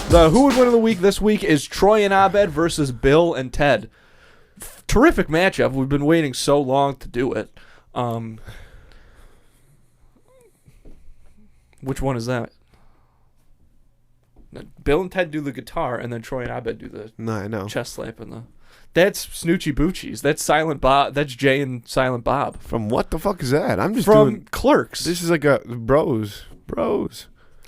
The Who Would Win of the Week this week is Troy and Abed versus Bill and Ted. Terrific matchup. We've been waiting so long to do it. Which one is that? Bill and Ted do the guitar, and then Troy and Abed do the chest slap and the. That's Snoochie Boochies. That's Silent Bob. That's Jay and Silent Bob. From what the fuck is that? I'm just from doing Clerks. This is like a bros.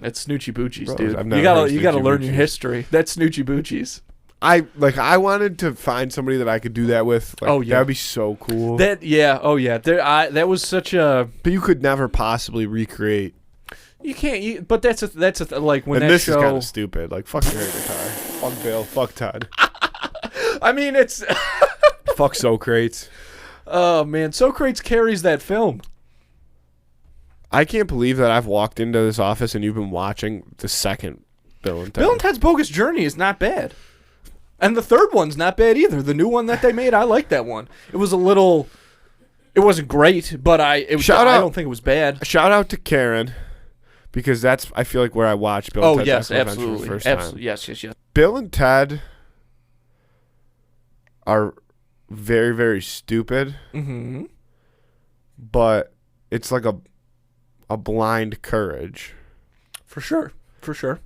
That's Snoochie Boochies, Bros. dude. I've never You gotta heard learn Snoochie your Boochies. history. That's Snoochie Boochies. I wanted to find somebody that I could do that with. Like, Oh, yeah. That would be so cool. That that was such a. But you could never possibly recreate. You can't. But that's like when And that this show. is kind of stupid. Like, fuck your guitar. Fuck Bill. Fuck Todd. I mean, it's. Fuck Socrates. Oh man, Socrates carries that film. I can't believe that I've walked into this office and you've been watching the second Bill and Ted. Bill and Ted's Bogus Journey is not bad. And the third one's not bad either. The new one that they made, I like that one. It was a little... It wasn't great, but I don't think it was bad. Shout out to Karen, because that's, I feel like, where I watched Bill and Ted's Excellent Adventure for the first time. Absolutely. Yes. Bill and Ted are very, very stupid, but it's like a blind courage. For sure.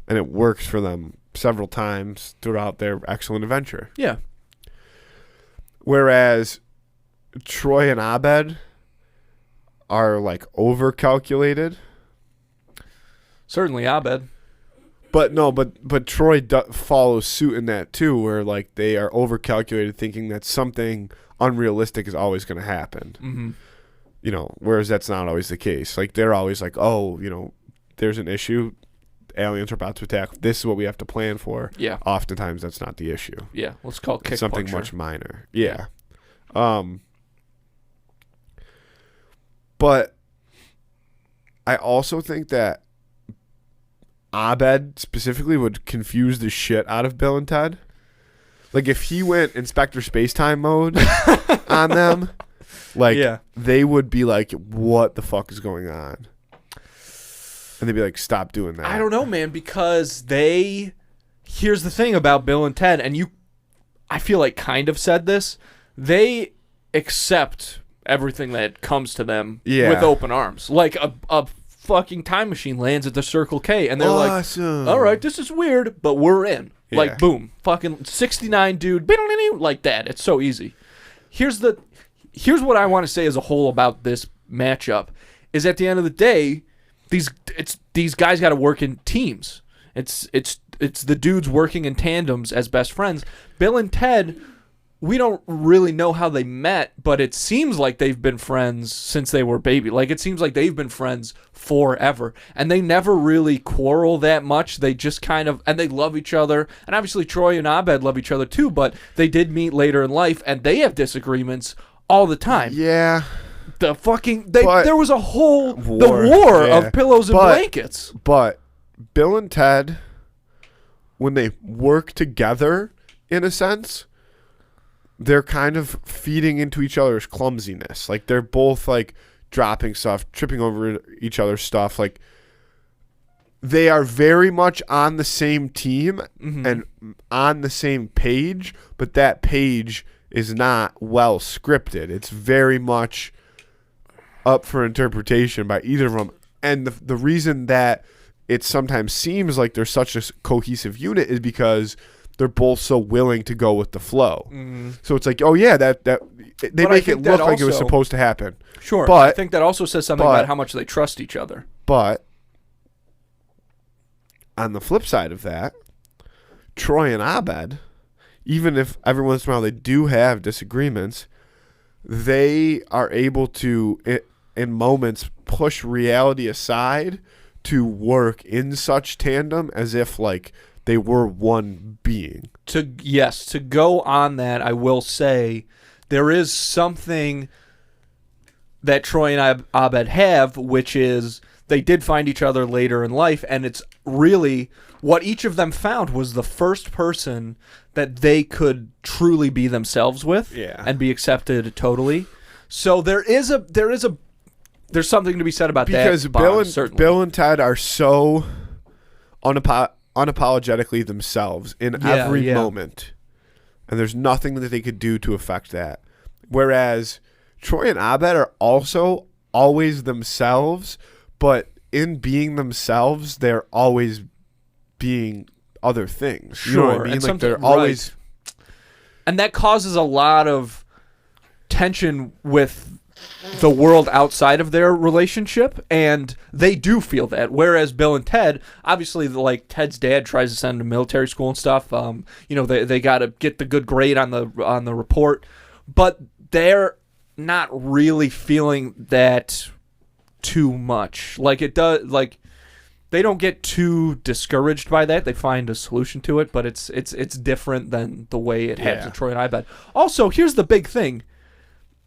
And it works for them several times throughout their excellent adventure. Yeah. Whereas Troy and Abed are like over-calculated. Certainly Abed. But Troy follows suit in that too, where like they are over-calculated, thinking that something unrealistic is always going to happen. Mm-hmm. You know, whereas that's not always the case. Like they're always like, oh, you know, there's an issue. Aliens are about to attack. This is what we have to plan for. Yeah. Oftentimes that's not the issue. Yeah. Let's call it It's something much minor. Yeah. But I also think that Abed specifically would confuse the shit out of Bill and Ted. Like if he went Inspector Spacetime mode on them, like they would be like, what the fuck is going on? And they'd be like, stop doing that. I don't know, man, because here's the thing about Bill and Ted, and I feel like kind of said this, they accept everything that comes to them with open arms. Like a fucking time machine lands at the Circle K, and they're awesome. like, all right, this is weird, but we're in. Yeah. Like, boom, fucking 69 dude, like that. It's so easy. Here's what I want to say as a whole about this matchup, is at the end of the day, these guys got to work in teams. It's the dudes working in tandems as best friends. Bill and Ted, we don't really know how they met, but it seems like they've been friends since they were baby. Like it seems like they've been friends forever, and they never really quarrel that much. They just kind of, and they love each other. And obviously Troy and Abed love each other too, but they did meet later in life, and they have disagreements all the time. Yeah. The fucking there was a whole war of pillows and blankets. But Bill and Ted, when they work together, in a sense, they're kind of feeding into each other's clumsiness. Like they're both like dropping stuff, tripping over each other's stuff. Like they are very much on the same team and on the same page, but that page is not well scripted. It's very much up for interpretation by either of them. And the reason that it sometimes seems like they're such a cohesive unit is because they're both so willing to go with the flow. So it's like, oh yeah, that they make it look like it was supposed to happen. Sure, but I think that also says something about how much they trust each other. But on the flip side of that, Troy and Abed, even if every once in a while they do have disagreements, they are able to, in moments, push reality aside to work in such tandem as if like they were one being. To go on that, I will say there is something that Troy and Abed have, which is they did find each other later in life, and it's really what each of them found was the first person that they could truly be themselves with and be accepted totally. So there's something to be said about because that. Because Bill and Ted are so unapologetically themselves in every moment. And there's nothing that they could do to affect that. Whereas Troy and Abed are also always themselves, but in being themselves, they're always being other things. You know what I mean? Like they're always... And that causes a lot of tension with the world outside of their relationship, and they do feel that. Whereas Bill and Ted, obviously, like Ted's dad tries to send him to military school and stuff. They got to get the good grade on the report, but they're not really feeling that too much. Like it does, like they don't get too discouraged by that. They find a solution to it, but it's different than the way it happens with Troy and Abed. Also, here's the big thing.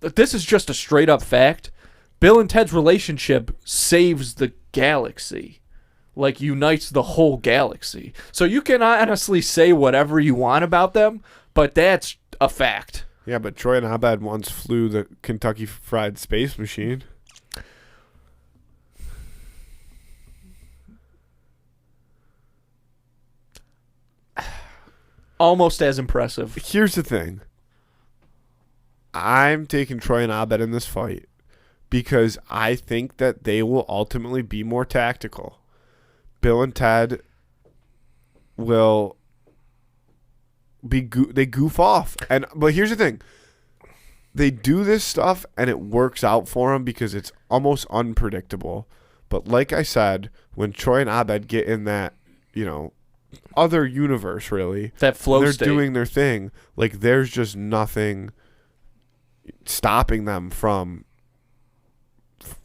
This is just a straight up fact. Bill and Ted's relationship saves the galaxy. Like, unites the whole galaxy. So you can honestly say whatever you want about them, but that's a fact. Yeah, but Troy and Abed once flew the Kentucky Fried Space Machine. Almost as impressive. Here's the thing. I'm taking Troy and Abed in this fight because I think that they will ultimately be more tactical. Bill and Ted will be they goof off, but here's the thing: they do this stuff and it works out for them because it's almost unpredictable. But like I said, when Troy and Abed get in that, other universe, really, that flow they're state, doing their thing. Like there's just nothing stopping them from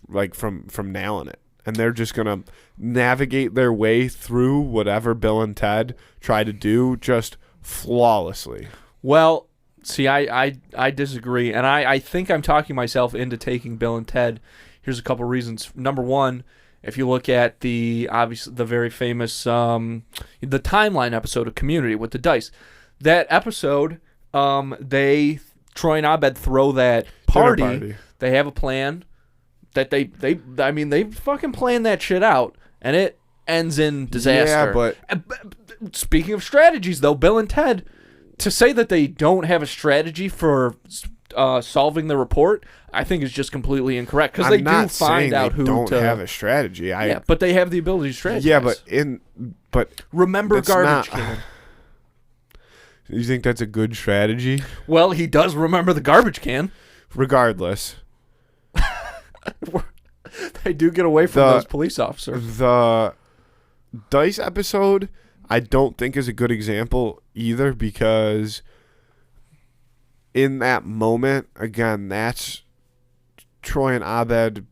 nailing it, and they're just gonna navigate their way through whatever Bill and Ted try to do just flawlessly. Well, see, I disagree, and I think I'm talking myself into taking Bill and Ted. Here's a couple reasons. Number one, if you look at the very famous the timeline episode of Community with the dice, that episode, Troy and Abed throw that party. They have a plan that they fucking plan that shit out, and it ends in disaster. Yeah, but speaking of strategies, though, Bill and Ted, to say that they don't have a strategy for solving the report, I think is just completely incorrect, because they do find out who don't have a strategy. Yeah, but they have the ability to strategize. Yeah, but remember garbage can. You think that's a good strategy? Well, he does remember the garbage can. Regardless. They do get away from those police officers. The dice episode, I don't think is a good example either, because in that moment, again, that's Troy and Abed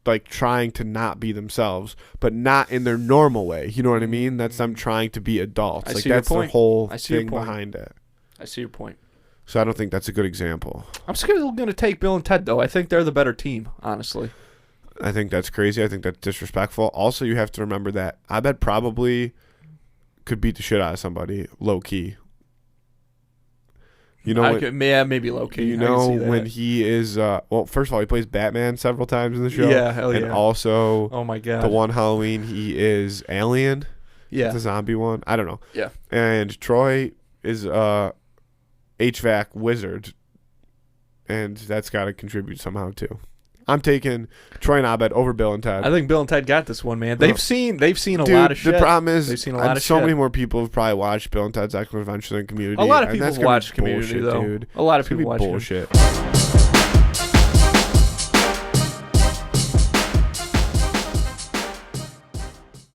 like trying to not be themselves, but not in their normal way. You know what I mean? That's them trying to be adults. Like that's the whole thing behind it. I see your point. So I don't think that's a good example. I'm still going to take Bill and Ted, though. I think they're the better team, honestly. I think that's crazy. I think that's disrespectful. Also, you have to remember that Abed probably could beat the shit out of somebody low key. Maybe low key. When he is first of all, he plays Batman several times in the show. Yeah, hell yeah. And also, oh my god, the one Halloween he is Alien. Yeah, the zombie one. I don't know. Yeah. And Troy is HVAC wizard, and that's got to contribute somehow too. I'm taking Troy and Abed over Bill and Ted. I think Bill and Ted got this one, man. They've seen a lot of shit. The problem is, they've seen a lot of so shit. many more people have probably watched Bill and Ted's Excellent Adventure than Community. A lot of people have watched Community, though. Dude. A lot of people watch bullshit.